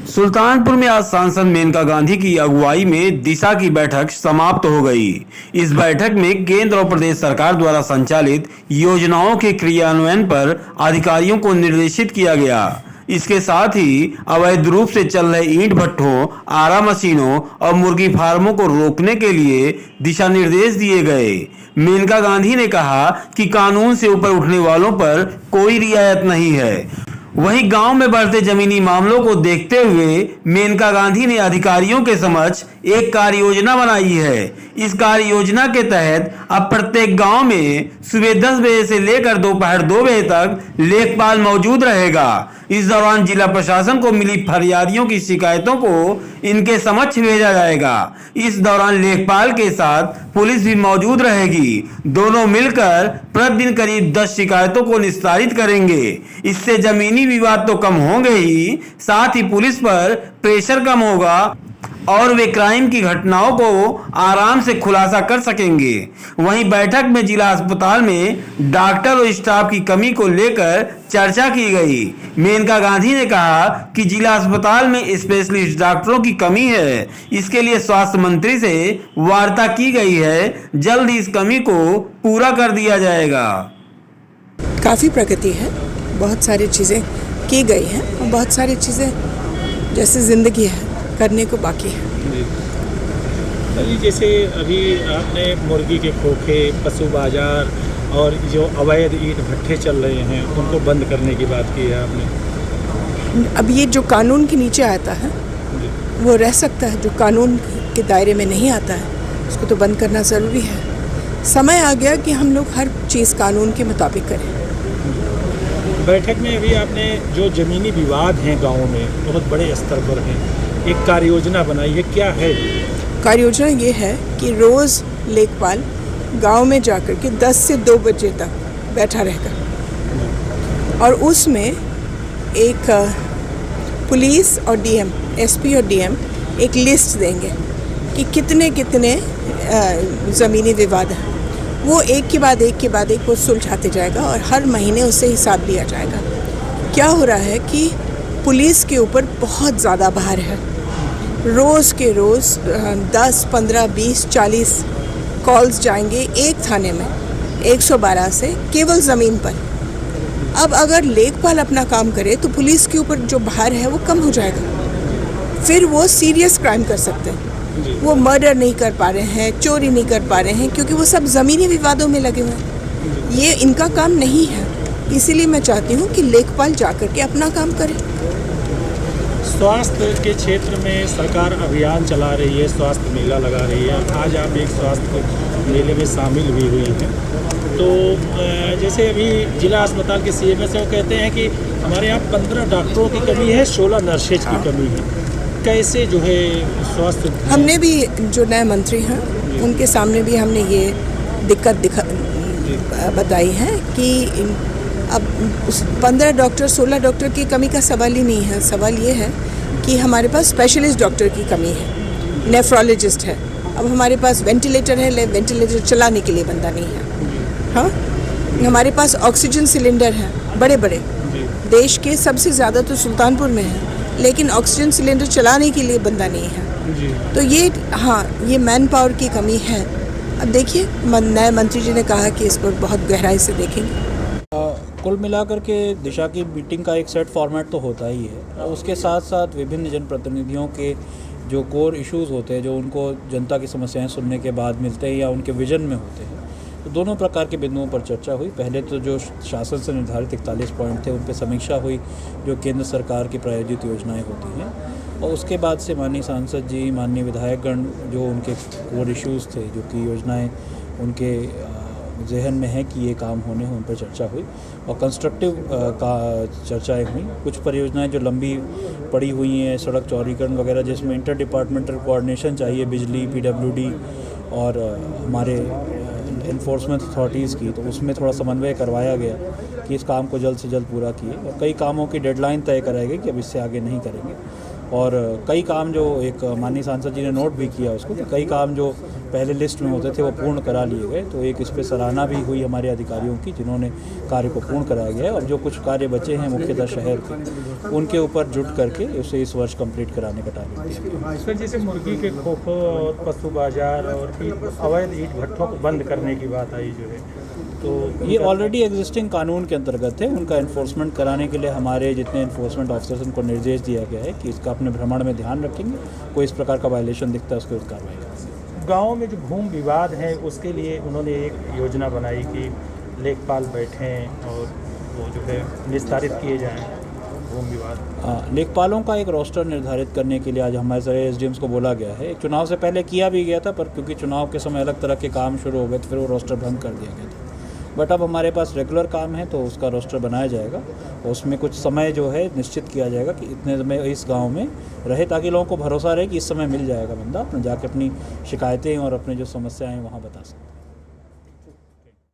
सुल्तानपुर में आज सांसद मेनका गांधी की अगुवाई में दिशा की बैठक समाप्त हो गई। इस बैठक में केंद्र और प्रदेश सरकार द्वारा संचालित योजनाओं के क्रियान्वयन पर अधिकारियों को निर्देशित किया गया। इसके साथ ही अवैध रूप से चल रहे ईंट भट्ठों, आरा मशीनों और मुर्गी फार्मों को रोकने के लिए दिशा निर्देश दिए गए। मेनका गांधी ने कहा कि कानून से ऊपर उठने वालों पर कोई रियायत नहीं है। वहीं गांव में बढ़ते जमीनी मामलों को देखते हुए मेनका गांधी ने अधिकारियों के समक्ष एक कार्य योजना बनाई है। इस कार्य योजना के तहत अब प्रत्येक गांव में सुबह 10 बजे से लेकर दोपहर 2 बजे तक लेखपाल मौजूद रहेगा। इस दौरान जिला प्रशासन को मिली फरियादियों की शिकायतों को इनके समक्ष भेजा जाएगा। इस दौरान लेखपाल के साथ पुलिस भी मौजूद रहेगी। दोनों मिलकर प्रतिदिन करीब 10 शिकायतों को निस्तारित करेंगे। इससे जमीनी विवाद तो कम होंगे ही, साथ ही पुलिस पर प्रेशर कम होगा और वे क्राइम की घटनाओं को आराम से खुलासा कर सकेंगे। वहीं बैठक में जिला अस्पताल में डॉक्टर और स्टाफ की कमी को लेकर चर्चा की गई। मेनका गांधी ने कहा कि जिला अस्पताल में स्पेशलिस्ट डॉक्टरों की कमी है। इसके लिए स्वास्थ्य मंत्री से वार्ता की गई है। जल्द इस कमी को पूरा कर दिया जाएगा। काफ़ी प्रगति है, बहुत सारी चीज़ें की गई हैं और बहुत सारी चीज़ें जैसे ज़िंदगी है करने को बाकी है। जी, जैसे अभी आपने मुर्गी के खोखे, पशु बाजार और जो अवैध ईंट भट्ठे चल रहे हैं उनको बंद करने की बात की है आपने। अब ये जो कानून के नीचे आता है वो रह सकता है, जो कानून के दायरे में नहीं आता है उसको तो बंद करना ज़रूरी है। समय आ गया कि हम लोग हर चीज़ कानून के मुताबिक करें। बैठक में अभी आपने जो ज़मीनी विवाद हैं गाँव में बहुत बड़े स्तर पर हैं, एक कार्य योजना बनाई है, क्या है? कार्य योजना ये है कि रोज़ लेखपाल गांव में जाकर के 10 से 2 बजे तक बैठा रहेगा और उसमें एक पुलिस और डीएम, एसपी और डीएम एक लिस्ट देंगे कि कितने कितने ज़मीनी विवाद हैं। वो एक के बाद एक वो सुलझाते जाएगा और हर महीने उससे हिसाब लिया जाएगा। क्या हो रहा है कि पुलिस के ऊपर बहुत ज़्यादा भार है। रोज़ के रोज़ 10, 15, 20, 40 कॉल्स जाएंगे एक थाने में 112 से केवल ज़मीन पर। अब अगर लेखपाल अपना काम करे तो पुलिस के ऊपर जो भार है वो कम हो जाएगा। फिर वो सीरियस क्राइम कर सकते हैं। वो मर्डर नहीं कर पा रहे हैं, चोरी नहीं कर पा रहे हैं, क्योंकि वो सब ज़मीनी विवादों में लगे हुए हैं। ये इनका काम नहीं है। इसीलिए मैं चाहती हूँ कि लेखपाल जाकर के अपना काम करे। स्वास्थ्य के क्षेत्र में सरकार अभियान चला रही है, स्वास्थ्य मेला लगा रही है। आज आप एक स्वास्थ्य मेले में शामिल भी हुई हैं। तो जैसे अभी जिला अस्पताल के सीएमएस वो कहते हैं कि हमारे यहाँ 15 डॉक्टरों की कमी है, 16 नर्सेज की कमी है। कैसे जो है स्वास्थ्य, हमने भी जो नए मंत्री हैं उनके सामने भी हमने ये दिक्कत बताई है कि अब 15 डॉक्टर 16 डॉक्टर की कमी का सवाल ही नहीं है। सवाल ये है कि हमारे पास स्पेशलिस्ट डॉक्टर की कमी है, नेफ्रोलॉजिस्ट है। अब हमारे पास वेंटिलेटर है, वेंटिलेटर चलाने के लिए बंदा नहीं है। हाँ, हमारे पास ऑक्सीजन सिलेंडर हैं बड़े बड़े, देश के सबसे ज़्यादा तो सुल्तानपुर में है, लेकिन ऑक्सीजन सिलेंडर चलाने के लिए बंदा नहीं है। तो ये मैन पावर की कमी है। अब देखिए, नए मंत्री जी ने कहा कि इस पर बहुत गहराई से देखेंगे। कुल मिलाकर के दिशा की मीटिंग का एक सेट फॉर्मेट तो होता ही है और उसके साथ साथ विभिन्न जनप्रतिनिधियों के जो कोर इश्यूज़ होते हैं, जो उनको जनता की समस्याएं सुनने के बाद मिलते हैं या उनके विजन में होते हैं, तो दोनों प्रकार के बिंदुओं पर चर्चा हुई। पहले तो जो शासन से निर्धारित 41 पॉइंट थे उन पर समीक्षा हुई, जो केंद्र सरकार की प्रायोजित योजनाएं होती हैं, और उसके बाद से माननीय सांसद जी, माननीय विधायकगण, जो उनके कोर इश्यूज़ थे, जो कि योजनाएं उनके जहन में है कि ये काम होने हैं, उन पर चर्चा हुई और कंस्ट्रक्टिव का चर्चाएँ हुई। कुछ परियोजनाएं जो लंबी पड़ी हुई हैं, सड़क चौड़ीकरण वगैरह, जिसमें इंटर डिपार्टमेंटल कोऑर्डिनेशन चाहिए, बिजली, पीडब्ल्यूडी और हमारे इन्फोर्समेंट अथॉरिटीज़ की, तो उसमें थोड़ा समन्वय करवाया गया कि इस काम को जल्द से जल्द पूरा किए और कई कामों की डेडलाइन तय कराई गई कि अब इससे आगे नहीं करेंगे। और कई काम जो एक माननीय सांसद जी ने नोट भी किया उसको कि कई काम जो पहले लिस्ट में होते थे वो पूर्ण करा लिए गए, तो एक इस पर सराहना भी हुई हमारे अधिकारियों की जिन्होंने कार्य को पूर्ण कराया गया है। और जो कुछ कार्य बचे हैं मुख्यतः शहर के, उनके ऊपर जुट करके उसे इस वर्ष कंप्लीट कराने का टारगेट दिया। सर, जैसे मुर्गी के खोखों और पशु बाजार और अवैध ईंट भट्ठों को बंद करने की बात आई जो है, तो ये ऑलरेडी एग्जिस्टिंग कानून के अंतर्गत है। उनका इन्फोर्समेंट कराने के लिए हमारे जितने इन्फोर्समेंट ऑफिसर्स उनको निर्देश दिया गया है कि इसका अपने भ्रमण में ध्यान रखेंगे, कोई इस प्रकार का वायलेशन दिखता है उसके विरुद्ध कार्रवाई करेंगे। गाँव में जो भूमि विवाद है उसके लिए उन्होंने एक योजना बनाई कि लेखपाल बैठें और वो जो है निस्तारित किए जाएँ भूमि विवाद। लेखपालों का एक रोस्टर निर्धारित करने के लिए आज हमारे सारे एसडीएम्स को बोला गया है। चुनाव से पहले किया भी गया था, पर क्योंकि चुनाव के समय अलग तरह के काम शुरू हो गए तो फिर वो रोस्टर भंग कर दिया गया था। बट अब हमारे पास रेगुलर काम है तो उसका रोस्टर बनाया जाएगा और उसमें कुछ समय जो है निश्चित किया जाएगा कि इतने समय इस गांव में रहे, ताकि लोगों को भरोसा रहे कि इस समय मिल जाएगा बंदा, अपने जाके अपनी शिकायतें और अपने जो समस्याएं हैं वहाँ बता सकते हैं।